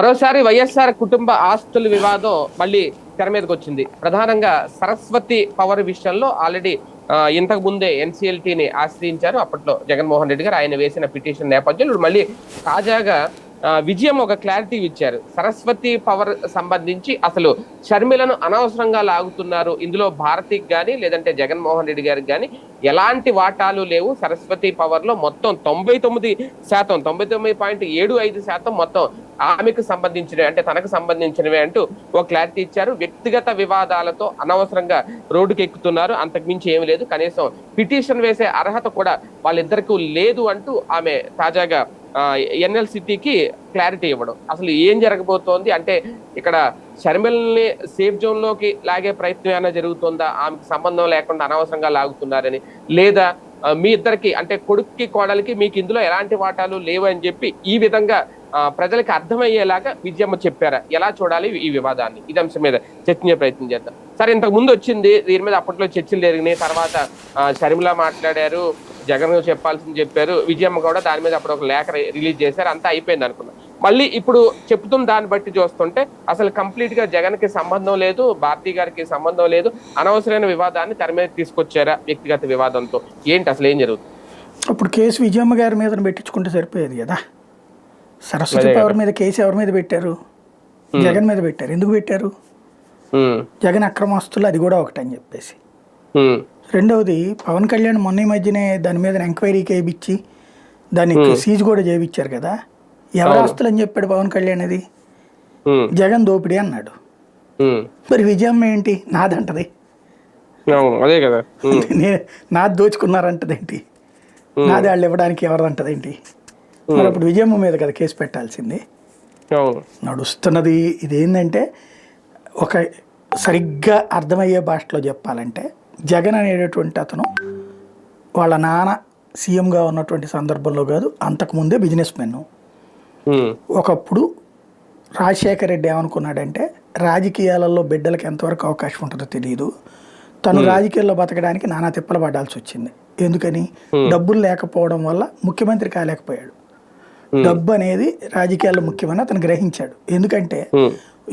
మరోసారి వైఎస్ఆర్ కుటుంబ ఆస్తుల వివాదం మళ్ళీ తెర మీదకి వచ్చింది. ప్రధానంగా సరస్వతి పవర్ విషయంలో ఆల్రెడీ ఇంతకు ముందే ఎన్సీఎల్టీని ఆశ్రయించారు అప్పట్లో జగన్మోహన్ రెడ్డి గారు. ఆయన వేసిన పిటిషన్ నేపథ్యంలో ఇప్పుడు మళ్ళీ తాజాగా విజయం ఒక క్లారిటీ ఇచ్చారు. సరస్వతి పవర్ సంబంధించి అసలు షర్మిలను అనవసరంగా లాగుతున్నారు, ఇందులో భారతికి కానీ లేదంటే జగన్మోహన్ రెడ్డి గారికి కానీ ఎలాంటి వాటాలు లేవు. సరస్వతి పవర్ లో మొత్తం 99%, 99.75% మొత్తం ఆమెకు సంబంధించినవి, అంటే తనకు సంబంధించినవి అంటూ ఒక క్లారిటీ ఇచ్చారు. వ్యక్తిగత వివాదాలతో అనవసరంగా రోడ్డుకి ఎక్కుతున్నారు, అంతకుమించి ఏమి లేదు, కనీసం పిటిషన్ వేసే అర్హత కూడా వాళ్ళిద్దరికీ లేదు అంటూ ఆమె తాజాగా ఎన్ఎల్సిటీకి క్లారిటీ ఇవ్వడం. అసలు ఏం జరగబోతోంది అంటే ఇక్కడ షర్మిలని సేఫ్ జోన్ లోకి లాగే ప్రయత్నం ఏమైనా జరుగుతుందా, ఆమెకు సంబంధం లేకుండా అనవసరంగా లాగుతున్నారని, లేదా మీ ఇద్దరికి అంటే కొడుక్కి కోడలికి మీకు ఇందులో ఎలాంటి వాటాలు లేవు అని చెప్పి ఈ విధంగా ప్రజలకు అర్థమయ్యేలాగా విజయమ్మ చెప్పారా, ఎలా చూడాలి ఈ వివాదాన్ని? ఇది అంశం మీద చర్చించే ప్రయత్నం చేద్దాం. సరే, ఇంతకు ముందు వచ్చింది దీని మీద, అప్పట్లో చర్చలు జరిగినాయి, తర్వాత షర్మిల మాట్లాడారు, జగన్ చెప్పాల్సింది చెప్పారు, విజయమ్మ కూడా దాని మీద అప్పుడు ఒక లేఖ రిలీజ్ చేశారు, అంతా అయిపోయింది అనుకున్నాం. మళ్ళీ ఇప్పుడు చెప్తున్న దాన్ని బట్టి చూస్తుంటే అసలు కంప్లీట్ గా జగన్ కి సంబంధం లేదు, భారతీ గారికి సంబంధం లేదు, అనవసరమైన వివాదాన్ని తెర మీద తీసుకొచ్చారా వ్యక్తిగత వివాదంతో, ఏంటి అసలు ఏం జరుగుతుంది? అప్పుడు కేసు విజయమ్మ గారి మీద పెట్టించుకుంటే సరిపోయేది కదా. సరస్వతి పవర్ మీద కేసు ఎవరి మీద పెట్టారు? జగన్ మీద పెట్టారు. ఎందుకు పెట్టారు? జగన్ అక్రమాస్తులు అది కూడా ఒకటని చెప్పేసి. రెండవది, పవన్ కళ్యాణ్ మొన్న ఈ మధ్యనే దాని మీద ఎంక్వైరీ చేయించి దానికి సీజ్ కూడా చేయించారు కదా. ఎవరి ఆస్తులు అని చెప్పాడు పవన్ కళ్యాణ్? అది జగన్ దోపిడీ అన్నాడు. మరి విజయమ్మ ఏంటి నాదంటది, నాది దోచుకున్నారంటదేంటి, నాది వాళ్ళు ఇవ్వడానికి ఎవరంటదేంటి? మరి అప్పుడు విజయమ్మ మీద కదా కేసు పెట్టాల్సింది. నడుస్తున్నది ఇదేంటంటే, ఒక సరిగ్గా అర్థమయ్యే భాషలో చెప్పాలంటే, జగన్ అనేటటువంటి అతను వాళ్ళ నాన్న సీఎంగా ఉన్నటువంటి సందర్భంలో కాదు, అంతకుముందే బిజినెస్ మెన్. ఒకప్పుడు రాజశేఖర రెడ్డి ఏమనుకున్నాడంటే, రాజకీయాలలో బిడ్డలకు ఎంతవరకు అవకాశం ఉంటుందో తెలియదు, తను రాజకీయాల్లో బతకడానికి నానా తిప్పలు పడాల్సి వచ్చింది. ఎందుకని? డబ్బులు లేకపోవడం వల్ల ముఖ్యమంత్రి కాలేకపోయాడు. డబ్బు అనేది రాజకీయాల్లో ముఖ్యమని అతను గ్రహించాడు. ఎందుకంటే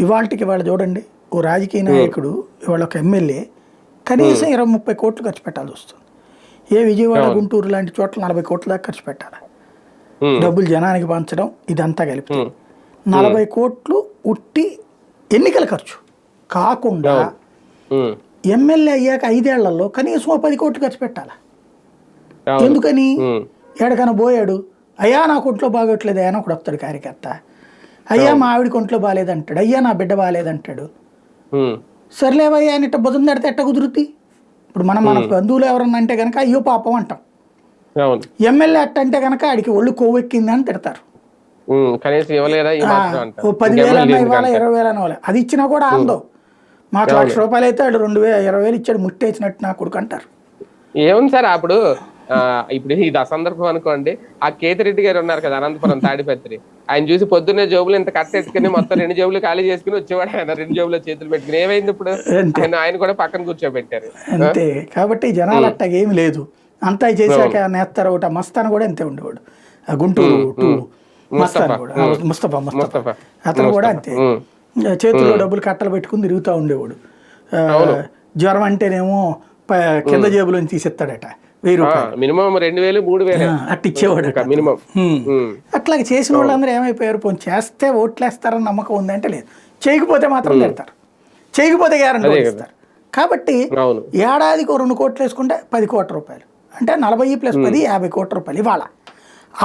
ఇవాళకి ఇవాళ చూడండి, ఓ రాజకీయ నాయకుడు ఇవాళ ఒక ఎమ్మెల్యే కనీసం 20-30 కోట్లు ఖర్చు పెట్టాల్సి వస్తుంది. ఏ విజయవాడ, గుంటూరు లాంటి చోట్ల 40 కోట్ల దాకా ఖర్చు పెట్టాలి. డబ్బులు జనానికి పంచడం ఇదంతా కలిపి 40 కోట్లు ఉట్టి ఎన్నికల ఖర్చు కాకుండా ఎమ్మెల్యే అయ్యాక 5 ఏళ్లలో కనీసం 10 కోట్లు ఖర్చు పెట్టాలి. ఎందుకని? ఎక్కడికైనా పోయాడు, అయ్యా నా కొంట్లో బాగోట్లేదు, అయ్యా ఒకడు వస్తాడు కార్యకర్త, అయ్యా మా ఆవిడ కొంట్లో బాగాలేదంటాడు, అయ్యా నా బిడ్డ బాగాలేదంటాడు. సర్లేవయ్యా అని ఇట్ట బుధం తడితే ఎట్ట కుదురుతి? ఇప్పుడు మన బంధువులు ఎవరన్నా అంటే కనుక అయ్యో పాపం అంటాం. ఎమ్మెల్యే అట్ట అంటే కనుక ఆడికి ఒళ్ళు కొవ్వెక్కింది అని తిడతారు. 10,000 అన్నా ఇవ్వాలా, 20,000 అన్న ఇవ్వాలి. అది ఇచ్చినా కూడా ఆందో, మాకు ₹1,00,000 అయితే ఆడు 20,000 ఇచ్చాడు ముట్టేసినట్టు నా కొడుకు అంటారు. ఏముంది సార్, అప్పుడు ఇప్పుడు ఇది అసందర్భం అనుకోండి, ఆ కేతిరెడ్డి గారు ఉన్నారు కదా అనంతపురం తాడిపత్రి, ఆయన చూసి పొద్దున్నే జోబులు ఇంత కట్టెట్టుకుని మొత్తం 2 జేబులు ఖాళీ చేసుకుని వచ్చేవాడు. ఆయన 2 జేబులో చేతులు పెట్టుకుని ఏమైంది ఇప్పుడు? ఆయన కూడా పక్కన కూర్చోబెట్టారు అంతే. కాబట్టి జనాలు అట్టగేమి లేదు, అంతా చేశాక నేస్తారు ఒకటి. మస్తాన్ కూడా అంతే ఉండేవాడు, గుంటూరు మస్తాన్ కూడా, ముస్తఫా అతను కూడా అంతే, చేతుల్లో డబ్బులు కట్టలు పెట్టుకుని తిరుగుతూ ఉండేవాడు. జ్వరం అంటేనేమో కింద జేబులోని తీసేస్తాడట, 1000 రూపాయలు మినిమం, 2,000, 3,000 అట్ట ఇచ్చేవాడు మినిమం. అట్లాగే చేసిన వాళ్ళందరూ ఏమైపోయారు? పోనీ చేస్తే ఓట్లేస్తారని నమ్మకం ఉందంటే లేదు, చేయకపోతే మాత్రం పెడతారు, చేయకపోతే గ్యారెంటీ ఇస్తారు. కాబట్టి ఏడాదికి 2 కోట్లు వేసుకుంటే 10 కోట్ల రూపాయలు, అంటే 40 + 10 50 కోట్ల రూపాయలు. ఇవాళ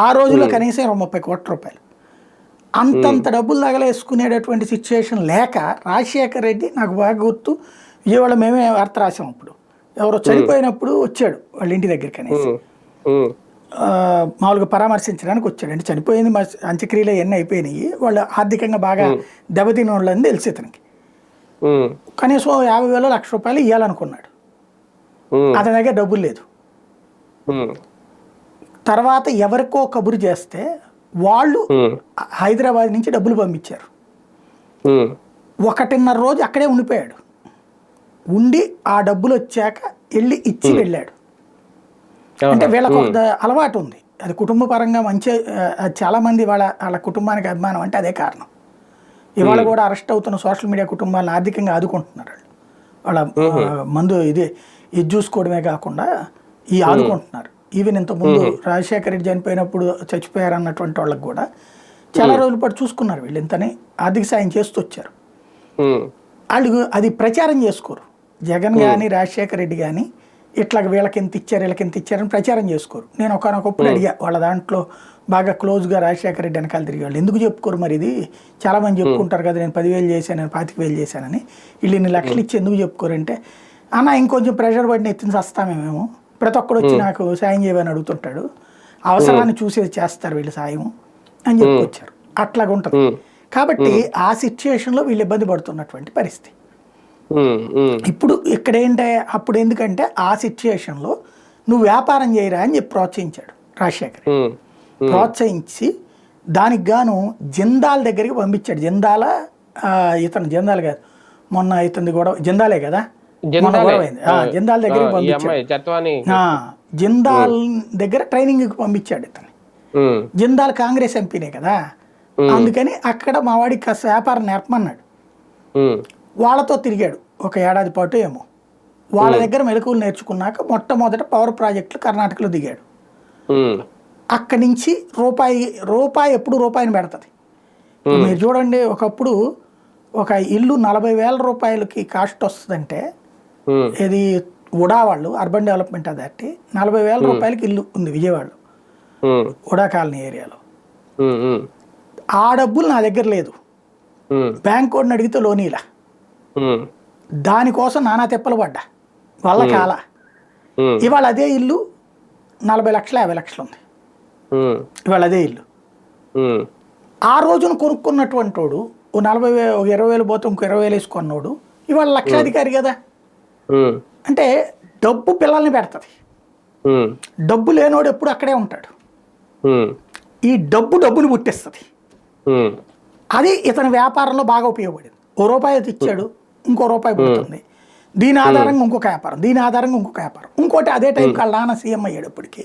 ఆ రోజుల్లో కనీసం 30 కోట్ల రూపాయలు. అంతంత డబ్బులు తగలేసుకునేటటువంటి సిచ్యువేషన్ లేక రాజశేఖర రెడ్డి, నాకు బాగా గుర్తు, విజయవాడ మేమే వార్త రాసాం, అప్పుడు ఎవరో చనిపోయినప్పుడు వచ్చాడు వాళ్ళ ఇంటి దగ్గరికి అనేసి, మామూలుగా పరామర్శించడానికి వచ్చాడు. అంటే చనిపోయింది, అంత్యక్రియలు అవన్నీ అయిపోయినాయి, వాళ్ళు ఆర్థికంగా బాగా దెబ్బతిన వాళ్ళని తెలిసి అతనికి కనీసం 50,000, ₹1,00,000 ఇవ్వాలనుకున్నాడు. అతని దగ్గర డబ్బులు లేదు. తర్వాత ఎవరికో కబురు చేస్తే వాళ్ళు హైదరాబాద్ నుంచి డబ్బులు పంపించారు. 1.5 రోజు అక్కడే ఉండిపోయాడు. ఉండి ఆ డబ్బులు వచ్చాక వెళ్ళి ఇచ్చి వెళ్ళాడు. అంటే వీళ్ళకు ఒక అలవాటు ఉంది, అది కుటుంబ పరంగా మంచి, చాలా మంది వాళ్ళ కుటుంబానికి అభిమానం అంటే అదే కారణం. ఇవాళ కూడా అరెస్ట్ అవుతున్న సోషల్ మీడియా కుటుంబాలను ఆర్థికంగా ఆదుకుంటున్నారు వాళ్ళ మందు ఇది చూసుకోవడమే కాకుండా ఆదుకుంటున్నారు. ఈవెన్ ఇంతకుముందు రాజశేఖర రెడ్డి చనిపోయినప్పుడు చచ్చిపోయారు అన్నటువంటి వాళ్ళకి కూడా చాలా రోజుల పాటు చూసుకున్నారు వీళ్ళు, ఇంతనే ఆర్థిక సాయం చేస్తూ వచ్చారు. వాళ్ళు అది ప్రచారం చేసుకోరు. జగన్ కానీ రాజశేఖర రెడ్డి కానీ ఇట్లా వీళ్ళకి ఎంత ఇచ్చారు వీళ్ళకి ఎంత ఇచ్చారని ప్రచారం చేసుకోరు. నేను ఒకనొకప్పుడు అడిగా, వాళ్ళ దాంట్లో బాగా క్లోజ్గా రాజశేఖర రెడ్డి వెనకాల తిరిగి వాళ్ళు ఎందుకు చెప్పుకోరు మరి, ఇది చాలామంది చెప్పుకుంటారు కదా నేను 10,000 చేశాను నేను 25,000 చేశానని, వీళ్ళు ఇన్ని లక్షలు ఇచ్చి ఎందుకు చెప్పుకోరంటే, అన్న ఇంకొంచెం ప్రెషర్ పడిన ఎత్తిన వస్తామేమో, ప్రతి ఒక్కడు వచ్చి నాకు సాయం చేయమని అడుగుతుంటాడు, అవసరాన్ని చూసేది చేస్తారు వీళ్ళు సాయం అని చెప్పుకొచ్చారు. అట్లాగా ఉంటుంది. కాబట్టి ఆ సిచ్యుయేషన్లో వీళ్ళు ఇబ్బంది పడుతున్నటువంటి పరిస్థితి. ఇప్పుడు ఇక్కడ ఏంటంటే అప్పుడు ఎందుకంటే ఆ సిచ్యుయేషన్లో నువ్వు వ్యాపారం చేయరా అని చెప్పి ప్రోత్సహించాడు రాజశేఖర్. ప్రోత్సహించి దానికి గాను జిందాల్ దగ్గరికి పంపించాడు. ఇతను జిందాల్ కాదు, మొన్న ఇతని గొడవ జిందాలే కదా, మొన్న గొడవ అయింది, జిందాల్ దగ్గరికి పంపించాడు. జిందాల్ దగ్గర ట్రైనింగ్కి పంపించాడు ఇతను. జిందాల్ కాంగ్రెస్ ఎంపీనే కదా, అందుకని అక్కడ మా వాడికి కాస్త వ్యాపారం నేర్పమన్నాడు. వాళ్ళతో తిరిగాడు ఒక ఏడాది పాటు ఏమో. వాళ్ళ దగ్గర మెలకువలు నేర్చుకున్నాక మొట్టమొదట పవర్ ప్రాజెక్టులు కర్ణాటకలో దిగాడు. అక్కడి నుంచి రూపాయి ఎప్పుడు రూపాయిని పెడుతుంది. మీరు చూడండి, ఒకప్పుడు ఒక ఇల్లు 40,000 రూపాయలకి కాస్ట్ వస్తుందంటే, ఇది ఉడా వాళ్ళు అర్బన్ డెవలప్మెంట్ అథారిటీ 40,000 రూపాయలకి ఇల్లు ఉంది విజయవాడలో ఉడా కాలనీ ఏరియాలో. ఆ డబ్బులు నా దగ్గర లేదు, బ్యాంక్ వాడిని అడిగితే లోనీలా, దానికోసం నానా తిప్పలు పడ్డా వాళ్ళ కాల. ఇవాళ అదే ఇల్లు 40 లక్షలు 50 లక్షలు ఉంది ఇవాళ అదే ఇల్లు. ఆ రోజున కొనుక్కున్నటువంటి వాడు ఓ 40,000 20,000 పోతే ఇంకో 20,000 వేసుకున్నోడు ఇవాళ లక్షాధికారి కదా. అంటే డబ్బు పిల్లల్ని పెడుతుంది, డబ్బు లేనోడు ఎప్పుడు అక్కడే ఉంటాడు. ఈ డబ్బుని పుట్టిస్తుంది. అది ఇతని వ్యాపారంలో బాగా ఉపయోగపడింది. ఓ రూపాయి ఇచ్చాడు, ఇంకో రూపాయి పుడుతుంది, దీని ఆధారంగా ఇంకొక వ్యాపారం, దీని ఆధారంగా ఇంకొక వ్యాపారం, ఇంకోటి. అదే టైం వాళ్ళ నాన్న సీఎం అయ్యాడు. ఇప్పటికి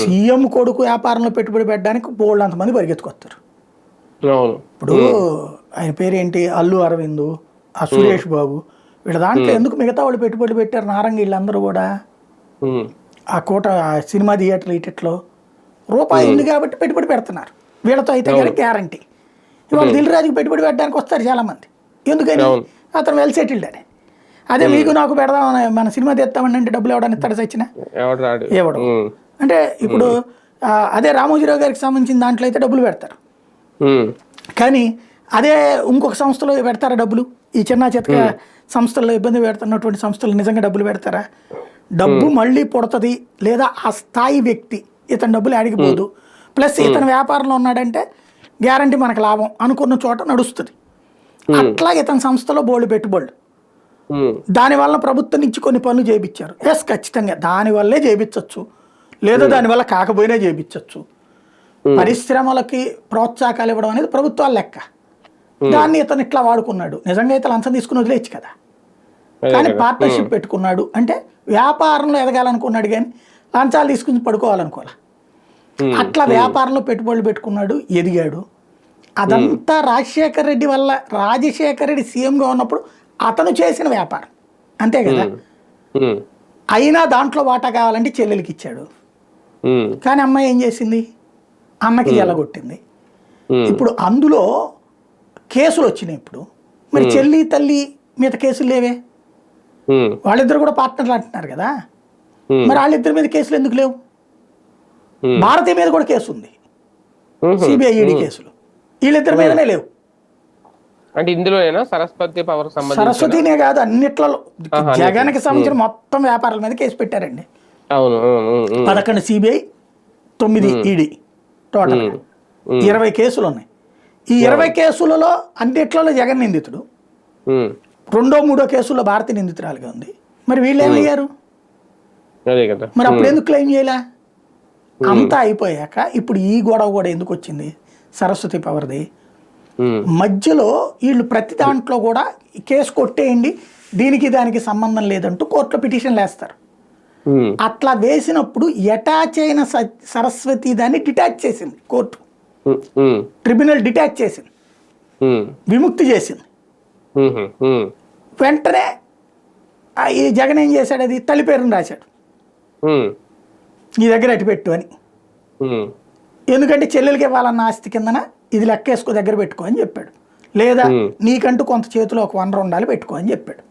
సీఎం కొడుకు వ్యాపారంలో పెట్టుబడి పెట్టడానికి బోల్డ్ అంతమంది పరిగెత్తుకొస్తారు. ఇప్పుడు ఆయన పేరేంటి, అల్లు అరవింద్, ఆ సురేష్ బాబు, వీళ్ళ దాంట్లో ఎందుకు మిగతా వాళ్ళు పెట్టుబడి పెట్టారు? నారంగి వీళ్ళందరూ కూడా ఆ కోట సినిమా థియేటర్ ఇట్లో రూపాయి ఉంది కాబట్టి పెట్టుబడి పెడుతున్నారు. వీళ్ళతో అయితే కానీ గ్యారంటీ. ఇవాళ దిల్ రాజుకి పెట్టుబడి పెట్టడానికి వస్తారు చాలామంది. ఎందుకని? అతను వెల్ సెటిల్డ్ అని. అదే మీకు నాకు పెడదాం మన సినిమా తెస్తామని అంటే డబ్బులు ఎవడని ఇస్తాడు సచ్చిన ఎవడు అంటే. ఇప్పుడు అదే రామోజీరావు గారికి సంబంధించిన దాంట్లో అయితే డబ్బులు పెడతారు, కానీ అదే ఇంకొక సంస్థలో పెడతారా డబ్బులు? ఈ చిన్న చితక సంస్థల్లో ఇబ్బంది పెడుతున్నటువంటి సంస్థలు నిజంగా డబ్బులు పెడతారా? డబ్బు మళ్ళీ పుడుతుంది, లేదా ఆ స్థాయి వ్యక్తి ఇతను డబ్బులు అడిగిపోదు, ప్లస్ ఇతను వ్యాపారంలో ఉన్నాడంటే గ్యారంటీ మనకు లాభం అనుకున్న చోట నడుస్తుంది. అట్లా ఇతని సంస్థలో బోల్డ్ పెట్టుబడులు, దానివల్ల ప్రభుత్వం నుంచి కొన్ని పనులు చేయించారు. ఎస్, ఖచ్చితంగా దానివల్లే చేయించవచ్చు, లేదా దానివల్ల కాకపోయినా చేయించవచ్చు. పరిశ్రమలకి ప్రోత్సాహకాలు ఇవ్వడం అనేది ప్రభుత్వాల లెక్క. దాన్ని ఇతను ఇట్లా వాడుకున్నాడు. నిజంగా అయితే లంచం తీసుకుని వదిలేచ్చు కదా, కానీ పార్ట్నర్షిప్ పెట్టుకున్నాడు అంటే వ్యాపారంలో ఎదగాలనుకున్నాడు, కానీ లంచాలు తీసుకుని పడుకోవాలనుకోవాలి. అట్లా వ్యాపారంలో పెట్టుబడులు పెట్టుకున్నాడు, ఎదిగాడు. అదంతా రాజశేఖర రెడ్డి వల్ల. రాజశేఖర రెడ్డి సీఎంగా ఉన్నప్పుడు అతను చేసిన వ్యాపారం అంతే కదా. అయినా దాంట్లో వాటా కావాలంటే చెల్లెలకి ఇచ్చాడు, కానీ అమ్మాయి ఏం చేసింది? అన్నకి ఎలగొట్టింది. ఇప్పుడు అందులో కేసులు వచ్చినాయి. ఇప్పుడు మరి చెల్లి తల్లి మీద కేసులు లేవే, వాళ్ళిద్దరు కూడా పార్ట్నర్లు అంటున్నారు కదా, మరి వాళ్ళిద్దరి మీద కేసులు ఎందుకు లేవు? భారతి మీద కూడా కేసు ఉంది, సిబిఐ ఈడీ కేసులు, వీళ్ళిద్దరి మీదనే లేవు. అంటే ఇందులోనేనా సరస్వతి పవర్ సంబంధించి? సరస్వతినే కాదు, అన్నిట్లలో జగన్కి సంబంధించిన మొత్తం వ్యాపారాల మీద కేసు పెట్టారండి. 11 సిబిఐ, 9 ఈడీ, టోటల్ 20 కేసులు ఉన్నాయి. ఈ 20 కేసులలో అన్నిట్లలో జగన్ నిందితుడు, 2, 3 కేసుల్లో భారతి నిందితురాలుగా ఉంది. మరి వీళ్ళు ఏమయ్యారు? మరి అప్పుడు ఎందుకు క్లెయిమ్ చేయలే? అంతా అయిపోయాక ఇప్పుడు ఈ గొడవ కూడా ఎందుకు వచ్చింది? సరస్వతి పవర్ది. మధ్యలో వీళ్ళు ప్రతి దాంట్లో కూడా కేసు కొట్టేయండి, దీనికి దానికి సంబంధం లేదంటూ కోర్టులో పిటిషన్లు వేస్తారు. అట్లా వేసినప్పుడు అటాచ్ అయిన సరస్వతి దాన్ని డిటాచ్ చేసింది కోర్టు, ట్రిబ్యునల్ డిటాచ్ చేసింది. విముక్తి చేసింది. వెంటనే ఈ జగన్ ఏం చేశాడు, అది తల్లి పేరుని రాశాడు, నీ దగ్గర అటు పెట్టు అని. ఎందుకంటే చెల్లెలకి ఇవ్వాలన్న ఆస్తి కిందన ఇది లెక్కేసుకో దగ్గర పెట్టుకో అని చెప్పాడు. లేదా నీకంటూ కొంత చేతిలో ఒక వనరు ఉండాలి పెట్టుకో అని చెప్పాడు.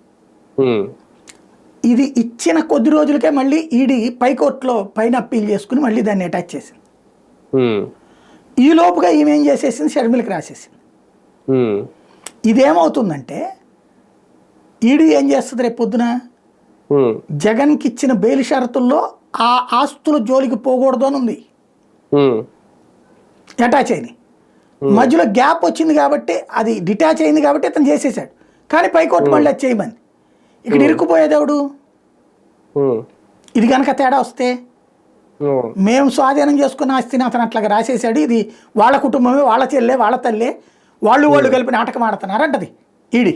ఇది ఇచ్చిన కొద్ది రోజులకే మళ్ళీ ఈడీ పైకోర్టులో పైన అప్పీల్ చేసుకుని మళ్ళీ దాన్ని అటాచ్ చేసింది. ఈ లోపుగా ఈమె ఏం చేసేసింది, షర్మిలకి రాసేసింది. ఇదేమవుతుందంటే ఈడీ ఏం చేస్తుంది, రేపు పొద్దున జగన్కి ఇచ్చిన బెయిల్ షరతుల్లో ఆ ఆస్తుల జోలికి పోకూడదు అని ఉంది, అటాచ్ అయింది. మధ్యలో గ్యాప్ వచ్చింది కాబట్టి అది డిటాచ్ అయింది కాబట్టి అతను చేసేసాడు. కానీ పైకోర్టు మళ్ళీ అది చేయమని. ఇక్కడ ఇరుక్కుపోయేదేవుడు, ఇది కనుక తేడా వస్తే మేము స్వాధీనం చేసుకున్న ఆస్తిని అతను అట్లాగా రాసేసాడు, ఇది వాళ్ళ కుటుంబమే, వాళ్ళ చెల్లె, వాళ్ళ తల్లే, వాళ్ళు కలిపి నాటకం ఆడుతున్నారంటది ఈడీ.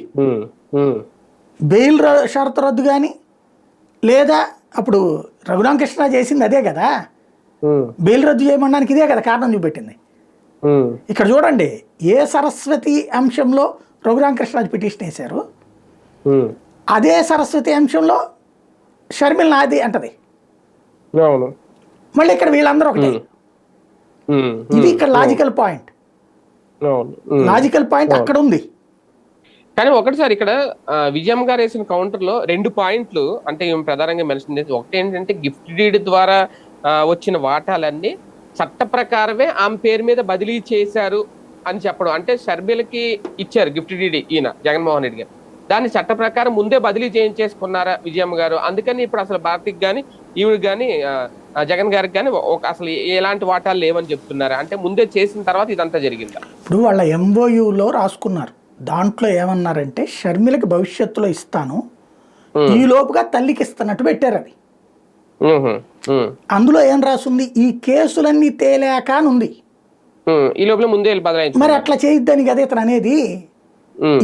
బెయిల్ షరతు రద్దు కానీ, లేదా అప్పుడు రఘురామకృష్ణ చేసింది అదే కదా, బెయిల్ రద్దు చేయమనడానికి ఇదే కదా కారణం చూపెట్టింది. ఇక్కడ చూడండి, ఏ సరస్వతి అంశంలో రఘురామకృష్ణరాజు పిటిషన్ వేశారు, అదే సరస్వతి అంశంలో షర్మిల నాది అంటది. మళ్ళీ ఇక్కడ వీళ్ళందరూ ఒకటే. ఇది ఇక్కడ లాజికల్ పాయింట్, లాజికల్ పాయింట్ అక్కడ ఉంది. కానీ ఒకటిసారి ఇక్కడ విజయం గారు వేసిన కౌంటర్ లో 2 పాయింట్లు అంటే ప్రధానంగా మెన్షన్ చేసి, ఒకటి ఏంటంటే గిఫ్ట్ డీడ్ ద్వారా వచ్చిన వాటాలన్నీ చట్ట ప్రకారమే ఆమె పేరు మీద బదిలీ చేశారు అని చెప్పడం. అంటే షర్మిలకి ఇచ్చారు గిఫ్ట్ డీడ్ ఈయన జగన్మోహన్ రెడ్డి గారు, దాన్ని చట్ట ప్రకారం ముందే బదిలీ చేయించేసుకున్నారా విజయం గారు, అందుకని ఇప్పుడు అసలు భారతికి కానీ ఈవిడికి కానీ జగన్ గారికి కానీ అసలు ఎలాంటి వాటాలు లేవని చెప్తున్నారా, అంటే ముందే చేసిన తర్వాత ఇదంతా జరిగిందా? ఇప్పుడు వాళ్ళ ఎంఓయూలో రాసుకున్నారు, దాంట్లో ఏమన్నారంటే షర్మిలకి భవిష్యత్తులో ఇస్తాను, ఈ లోపుగా తల్లికి ఇస్తున్నట్టు పెట్టారు. అది అందులో ఏం రాసుంది, ఈ కేసులన్నీ తేలాక అని ఉంది. ఈ లోపల ముందే బదిలీ, మరి అట్లా చేయొద్దని కదా ఇతను అనేది.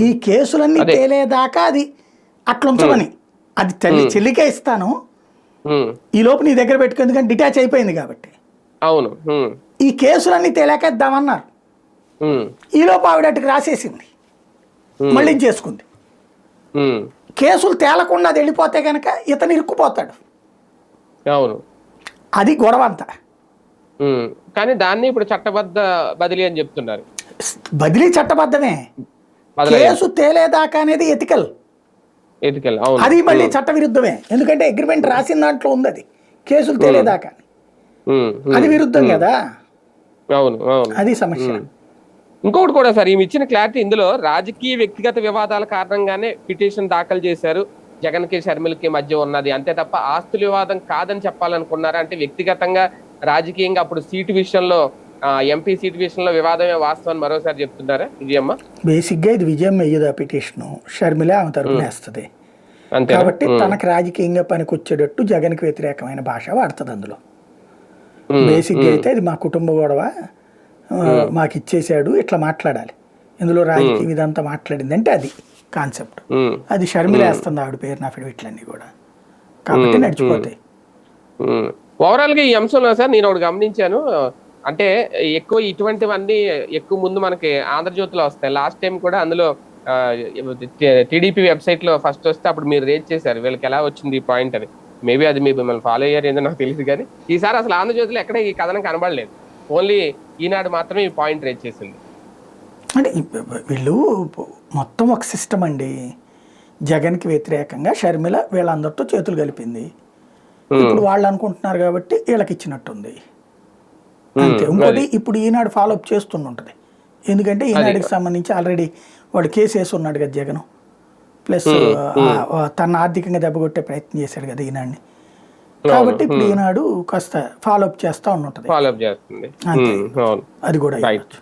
ఈ కేసులన్నీ తేలేదాకా అది అట్లా ఉంచమని, అది చెల్లికే ఇస్తాను, ఈ లోపు నీ దగ్గర పెట్టుకో, ఎందుకంటే డిటాచ్ అయిపోయింది కాబట్టి. అవును, ఈ కేసులన్నీ తేలాక ఇద్దామన్నారు. ఈ లోపు ఆవిడటికి రాసేసింది, మళ్ళీ చేసుకుంది. కేసులు తేలకుండా అది వెళ్ళిపోతే కనుక ఇతను ఇరుక్కుపోతాడు. అవును, అది గొడవ అంతా. కానీ దాన్ని ఇప్పుడు చట్టబద్ధ బదిలీ అని చెప్తున్నారు. బదిలీ చట్టబద్ధమే, కేసు తేలేదాకా అనేది ఎథికల్, అది మళ్ళీ చట్ట విరుద్ధమే. ఎందుకంటే అగ్రిమెంట్ రాసిన దాంట్లో ఉంది అది కేసులు తేలేదాకా, అది విరుద్ధం కదా. అవును, అది సమస్య. ఇంకొకటి కూడా సార్, ఈమె ఇచ్చిన క్లారిటీ, ఇందులో రాజకీయ వ్యక్తిగత వివాదాల కారణంగానే పిటిషన్ దాఖలు చేశారు, జగన్ కి షర్మిలకి మధ్య ఉన్నది, అంతే తప్ప ఆస్తుల వివాదం కాదని చెప్పాలనుకున్నారా? అంటే వ్యక్తిగతంగా రాజకీయంగా అప్పుడు సీటు విషయంలో, ఎంపీ సీటు విషయంలో వివాదమే వాస్తవం మరోసారి చెప్తున్నారా విజయమ్మ? బేసిక్ గా ఇది విజయం అయ్యేది ఆ పిటిషన్, షర్మిల ఆమె తరపున వేస్తుంది కాబట్టి తనకు రాజకీయంగా పనికొచ్చేటట్టు జగన్ కి వ్యతిరేకమైన భాష వాడుతుంది. అందులో బేసిక్ గా అయితే ఇది మా కుటుంబ గొడవ, మాకు ఇచ్చేసాడు ఇట్లా మాట్లాడాలి. ఇందులో రాజకీయం ఇదంతా మాట్లాడింది అంటే అది కాన్సెప్ట్, అది షర్మిల వేస్తుంది ఆవిడ పేరున అఫిడవిట్లన్నీ కూడా, కాబట్టి నడిచిపోతాయి. ఓవరాల్ గా ఈ అంశంలో సార్ నేను ఒకటి గమనించాను, అంటే ఎక్కువ ఇటువంటివన్నీ ఎక్కువ ముందు మనకి ఆంధ్రజ్యోతిలో వస్తాయి. లాస్ట్ టైం కూడా అందులో టీడీపీ వెబ్సైట్ లో ఫస్ట్ వస్తే అప్పుడు మీరు రేజ్ చేశారు వీళ్ళకి ఎలా వచ్చింది ఈ పాయింట్ అని. మేబీ అది మీరు మిమ్మల్ని ఫాలో అయ్యారు ఏదో నాకు తెలియదు, కానీ ఈసారి అసలు ఆంధ్రజ్యోతిలో ఎక్కడ ఈ కథనం కనబడలేదు, ఓన్లీ ఈనాడు మాత్రమే ఈ పాయింట్ రేజ్ చేసింది. అంటే వీళ్ళు మొత్తం ఒక సిస్టమ్ అండి, జగన్కి వ్యతిరేకంగా షర్మిల వీళ్ళందరితో చేతులు కలిపింది, ఇప్పుడు వాళ్ళు అనుకుంటున్నారు కాబట్టి వీళ్ళకి ఇచ్చినట్టుంది అంతే. ఇంకోటి ఇప్పుడు ఈనాడు ఫాలోఅప్ చేస్తుంటుంది, ఎందుకంటే ఈనాడుకి సంబంధించి ఆల్రెడీ వాడు కేసు వేసి ఉన్నాడు కదా జగన్, ప్లస్ తన ఆర్థికంగా దెబ్బకొట్టే ప్రయత్నం చేశాడు కదా ఈనాడిని, కాబట్టి ఇప్పుడు ఈనాడు కాస్త ఫాలోఅప్ చేస్తా ఉంటుంది, అంతే. అది కూడా రైట్,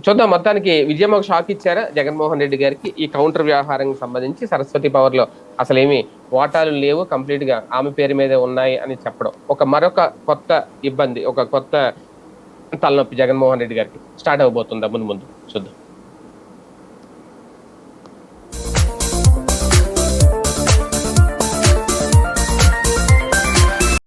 చూద్దాం. మొత్తానికి విజయం ఒక షాక్ ఇచ్చారా జగన్మోహన్ రెడ్డి గారికి ఈ కౌంటర్ వ్యవహారానికి సంబంధించి? సరస్వతి పవర్ లో అసలేమి వాటాలు లేవు, కంప్లీట్ గా ఆమె పేరు మీదే ఉన్నాయి అని చెప్పడం మరొక కొత్త ఇబ్బంది, ఒక కొత్త తలనొప్పి జగన్మోహన్ రెడ్డి గారికి స్టార్ట్ అవబోతుందా ముందు ముందు చూద్దాం.